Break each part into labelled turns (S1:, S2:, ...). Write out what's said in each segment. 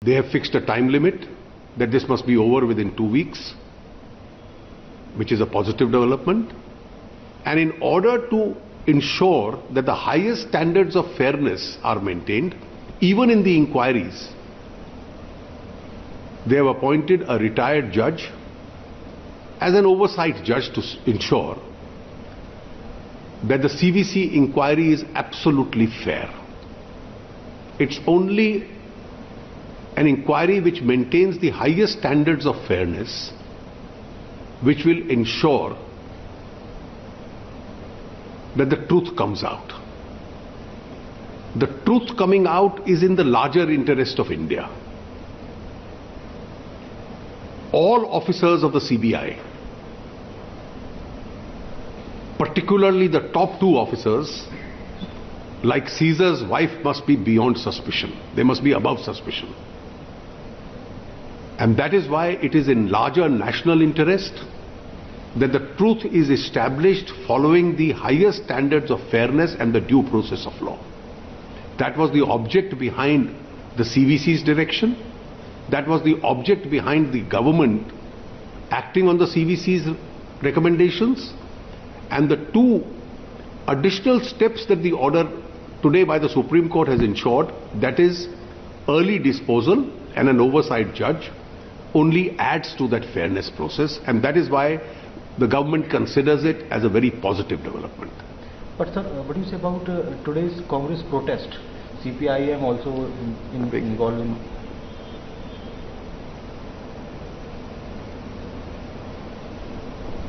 S1: They have fixed a time limit that this must be over within 2 weeks, which is a positive development. And in order to ensure that the highest standards of fairness are maintained, even in the inquiries, they have appointed a retired judge as an oversight judge to ensure that the CVC inquiry is absolutely fair. It's only an inquiry which maintains the highest standards of fairness which will ensure that the truth comes out. The truth coming out is in the larger interest of India. All officers of the CBI, particularly the top 2 officers, like Caesar's wife, must be beyond suspicion. They must be above suspicion. And that is why it is in larger national interest that the truth is established following the highest standards of fairness and the due process of law. That was the object behind the CVC's direction. That was the object behind the government acting on the CVC's recommendations. And the 2 additional steps that the order today by the Supreme Court has ensured, that is early disposal and an oversight judge, only adds to that fairness process, and that is why the government considers it as a very positive development.
S2: But sir, what do you say about today's Congress protest? CPIM also involved in...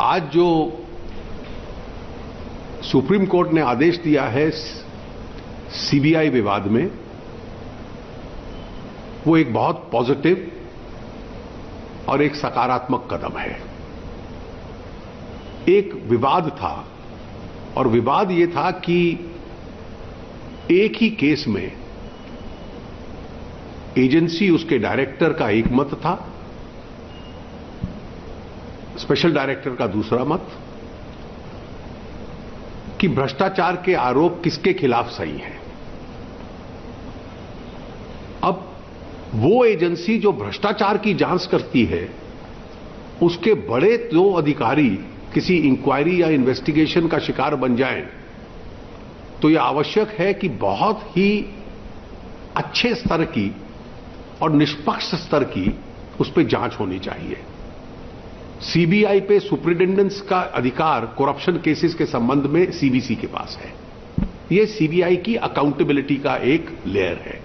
S1: आज जो supreme court ने आदेश दिया है CBI विवाद में, वो एक बहुत पॉजिटिव और एक सकारात्मक कदम है। एक विवाद था और विवाद ये था कि एक ही केस में एजेंसी, उसके डायरेक्टर का एक मत था, स्पेशल डायरेक्टर का दूसरा मत, कि भ्रष्टाचार के आरोप किसके खिलाफ सही हैं। अब वो एजेंसी जो भ्रष्टाचार की जांच करती है, उसके बड़े 2 अधिकारी किसी इंक्वायरी या इन्वेस्टिगेशन का शिकार बन जाएं, तो यह आवश्यक है कि बहुत ही अच्छे स्तर की और निष्पक्ष स्तर की उस पर जांच होनी चाहिए। सीबीआई पे सुपरिटेंडेंस का अधिकार करप्शन केसेस के संबंध में सीवीसी के पास है। यह सीबीआई की अकाउंटेबिलिटी का एक लेयर है।